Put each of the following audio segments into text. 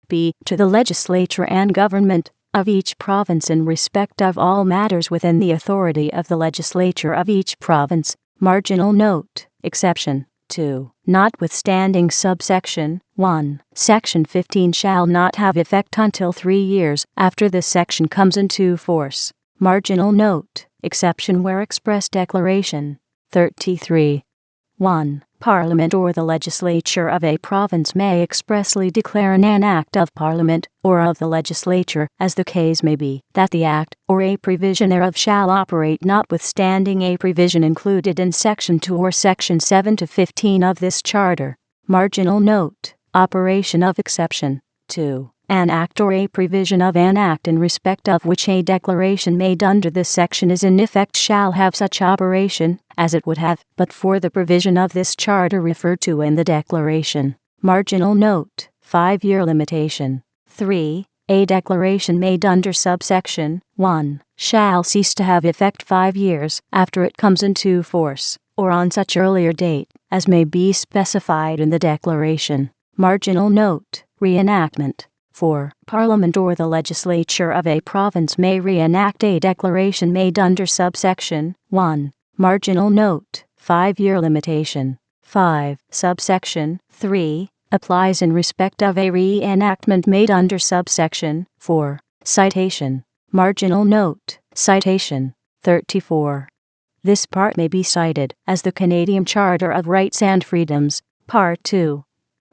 b. To the legislature and government of each province in respect of all matters within the authority of the legislature of each province. Marginal note. Exception. 2. Notwithstanding subsection 1, section 15 shall not have effect until 3 years after this section comes into force. Marginal note. Exception where express declaration. 33. 1. Parliament or the legislature of a province may expressly declare in an act of Parliament or of the legislature, as the case may be, that the act or a provision thereof shall operate notwithstanding a provision included in section 2 or section 7 to 15 of this charter. Marginal note. Operation of exception. 2. An act or a provision of an act in respect of which a declaration made under this section is in effect shall have such operation as it would have but for the provision of this charter referred to in the declaration. Marginal note. 5-year limitation. 3. A declaration made under subsection 1 shall cease to have effect 5 years after it comes into force, or on such earlier date as may be specified in the declaration. Marginal note. Reenactment. 4. Parliament or the legislature of a province may reenact a declaration made under subsection 1. Marginal note. 5-year limitation. 5. Subsection 3 applies in respect of a reenactment made under subsection 4. Citation. Marginal note. Citation. 34. This part may be cited as the Canadian Charter of Rights and Freedoms, Part 2.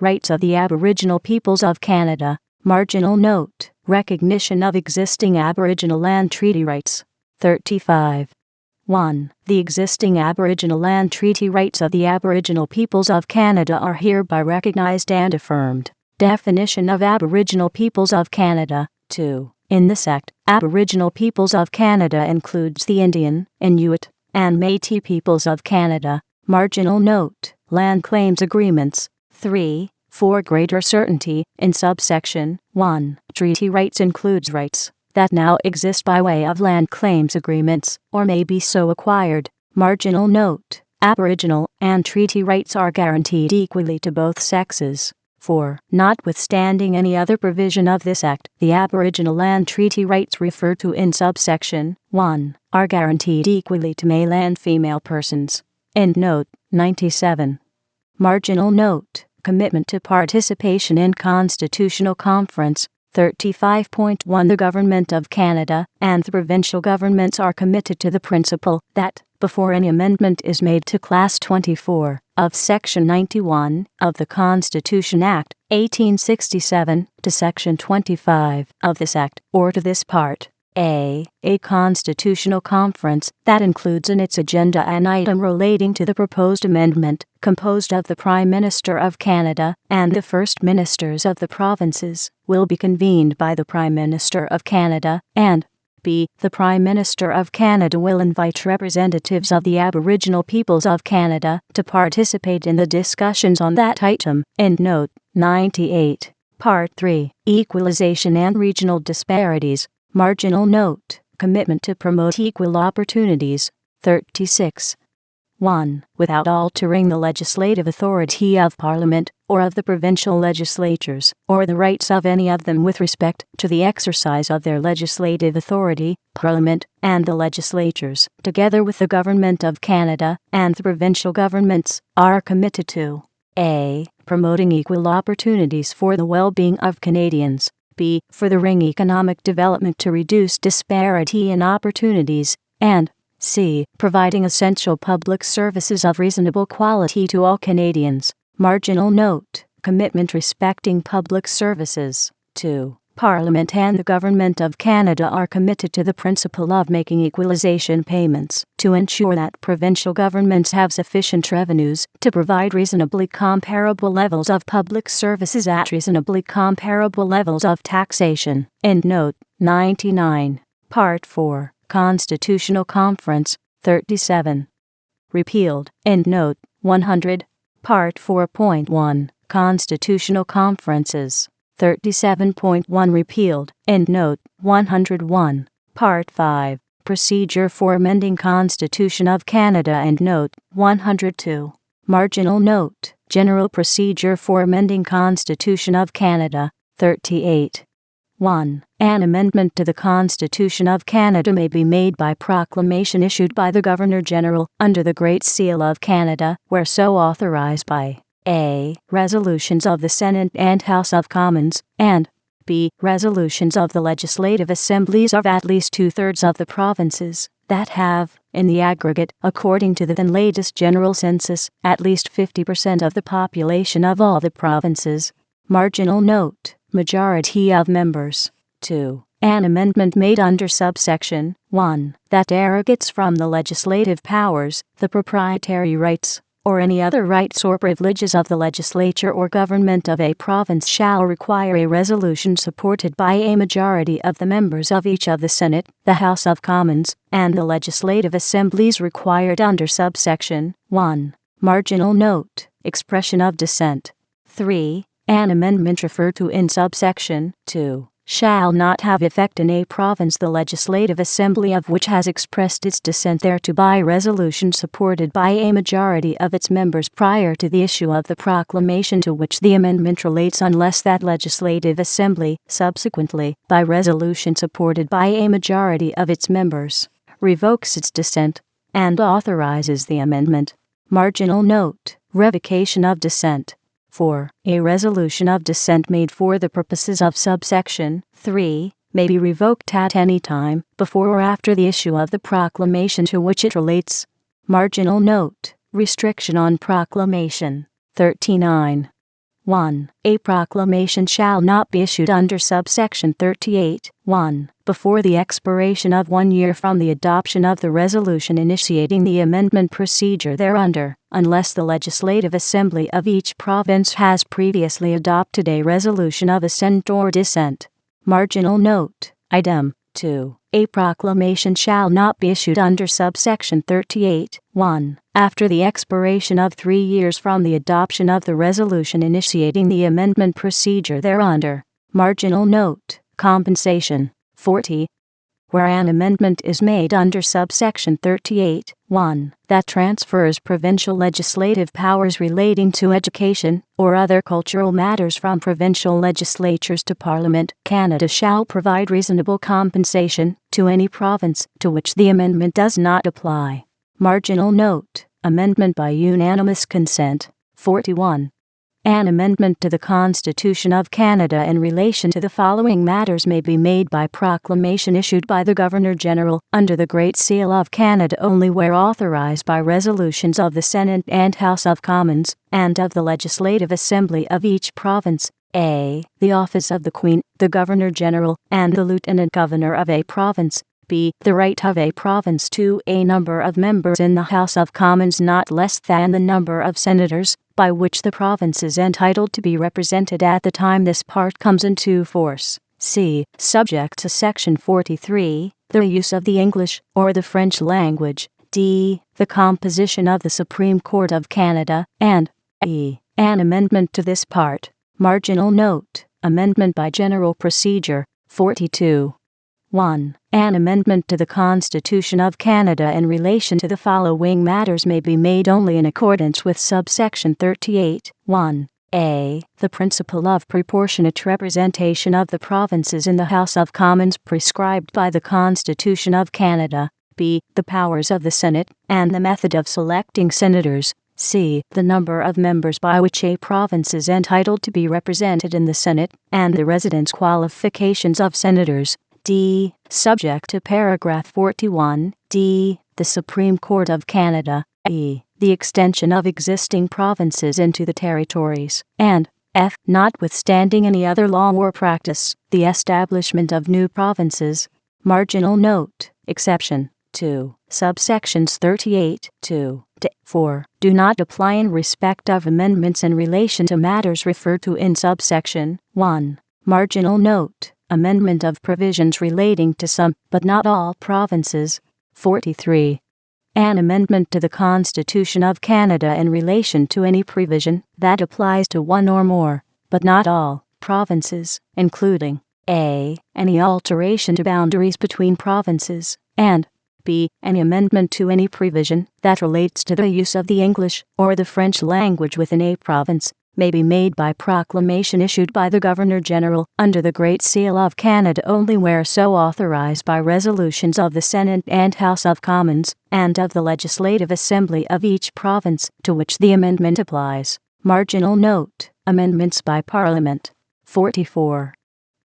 Rights of the Aboriginal Peoples of Canada. Marginal note. Recognition of existing Aboriginal land treaty rights. 35. 1. The existing Aboriginal land treaty rights of the Aboriginal Peoples of Canada are hereby recognized and affirmed. Definition of Aboriginal Peoples of Canada. 2. In this Act, Aboriginal Peoples of Canada includes the Indian, Inuit, and Métis Peoples of Canada. Marginal note. Land claims agreements. 3. For greater certainty, in subsection 1, treaty rights includes rights that now exist by way of land claims agreements, or may be so acquired. Marginal note. Aboriginal and treaty rights are guaranteed equally to both sexes. 4. Notwithstanding any other provision of this Act, the Aboriginal land treaty rights referred to in subsection 1 are guaranteed equally to male and female persons. Endnote 97. Marginal note. Commitment to participation in Constitutional Conference. 35.1 The Government of Canada and the provincial governments are committed to the principle that, before any amendment is made to Class 24 of Section 91 of the Constitution Act, 1867, to Section 25 of this Act, or to this part, a constitutional conference that includes in its agenda an item relating to the proposed amendment, composed of the Prime Minister of Canada and the First Ministers of the provinces, will be convened by the Prime Minister of Canada, and b. The Prime Minister of Canada will invite representatives of the Aboriginal Peoples of Canada to participate in the discussions on that item. Endnote 98. Part 3. Equalization and regional disparities. Marginal note. Commitment to promote equal opportunities. 36. 1. Without altering the legislative authority of Parliament, or of the provincial legislatures, or the rights of any of them with respect to the exercise of their legislative authority, Parliament and the legislatures, together with the Government of Canada and the provincial governments, are committed to a. Promoting equal opportunities for the well-being of Canadians. B. Furthering economic development to reduce disparity in opportunities, and c. Providing essential public services of reasonable quality to all Canadians. Marginal note. Commitment respecting public services. 2. Parliament and the Government of Canada are committed to the principle of making equalization payments to ensure that provincial governments have sufficient revenues to provide reasonably comparable levels of public services at reasonably comparable levels of taxation. Endnote 99. Part 4. Constitutional Conference. 37. Repealed. Endnote 100. Part 4.1. Constitutional Conferences. 37.1 Repealed. Endnote 101. Part 5. Procedure for amending Constitution of Canada. Endnote 102. Marginal note. General procedure for amending Constitution of Canada. 38. 1. An amendment to the Constitution of Canada may be made by proclamation issued by the Governor-General under the Great Seal of Canada, where so authorized by a. resolutions of the Senate and House of Commons, and b. resolutions of the legislative assemblies of at least two-thirds of the provinces that have, in the aggregate, according to the then latest general census, at least 50% of the population of all the provinces. Marginal note: majority of members. 2. An amendment made under subsection 1 that derogates from the legislative powers, the proprietary rights, or any other rights or privileges of the legislature or government of a province shall require a resolution supported by a majority of the members of each of the Senate, the House of Commons, and the legislative assemblies required under subsection 1. Marginal note: expression of dissent. 3. An amendment referred to in subsection 2 shall not have effect in a province the legislative assembly of which has expressed its dissent thereto by resolution supported by a majority of its members prior to the issue of the proclamation to which the amendment relates, unless that legislative assembly, subsequently, by resolution supported by a majority of its members, revokes its dissent and authorizes the amendment. Marginal note: revocation of dissent. 4. A resolution of dissent made for the purposes of subsection 3 may be revoked at any time, before or after the issue of the proclamation to which it relates. Marginal note: restriction on proclamation. 39. 1. A proclamation shall not be issued under subsection 38 1 before the expiration of 1 year from the adoption of the resolution initiating the amendment procedure thereunder, unless the legislative assembly of each province has previously adopted a resolution of assent or dissent. Marginal note: item 2. A proclamation shall not be issued under subsection 38 1 after the expiration of 3 years from the adoption of the resolution initiating the amendment procedure thereunder. Marginal note: compensation. 40. Where an amendment is made under subsection 38 1 that transfers provincial legislative powers relating to education or other cultural matters from provincial legislatures to Parliament, Canada shall provide reasonable compensation to any province to which the amendment does not apply. Marginal note: amendment by unanimous consent. 41. An amendment to the Constitution of Canada in relation to the following matters may be made by proclamation issued by the Governor-General under the Great Seal of Canada only where authorized by resolutions of the Senate and House of Commons, and of the Legislative Assembly of each province. A. The office of the Queen, the Governor-General, and the Lieutenant Governor of a province. B. The right of a province to a number of members in the House of Commons not less than the number of senators by which the province is entitled to be represented at the time this part comes into force. C. Subject to Section 43, the use of the English or the French language. D. The composition of the Supreme Court of Canada, and E. An amendment to this part. Marginal note: amendment by general procedure. 42. 1. An amendment to the Constitution of Canada in relation to the following matters may be made only in accordance with subsection 38 1. A. The principle of proportionate representation of the provinces in the House of Commons prescribed by the Constitution of Canada. B. The powers of the Senate, and the method of selecting senators. C. The number of members by which a province is entitled to be represented in the Senate, and the residence qualifications of senators. D. Subject to paragraph 41. D. The Supreme Court of Canada. E. The extension of existing provinces into the territories. And F. Notwithstanding any other law or practice, the establishment of new provinces. Marginal note: exception 2. Subsections 38 2 to 4 do not apply in respect of amendments in relation to matters referred to in subsection 1. Marginal note: amendment of provisions relating to some, but not all, provinces. 43. An amendment to the Constitution of Canada in relation to any provision that applies to one or more, but not all, provinces, including A. Any alteration to boundaries between provinces, and B. Any amendment to any provision that relates to the use of the English or the French language within a province, may be made by proclamation issued by the Governor-General under the Great Seal of Canada only where so authorized by resolutions of the Senate and House of Commons and of the Legislative Assembly of each province to which the amendment applies. Marginal note: Amendments by Parliament. 44.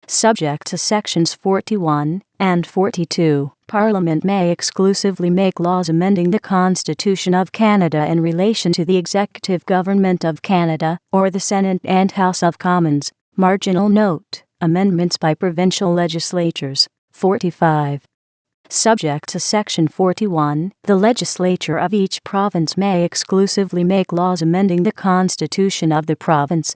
Subject to Sections 41 and 42, Parliament may exclusively make laws amending the Constitution of Canada in relation to the Executive Government of Canada or the Senate and House of Commons. Marginal note: Amendments by provincial legislatures. 45. Subject to Section 41, the legislature of each province may exclusively make laws amending the Constitution of the province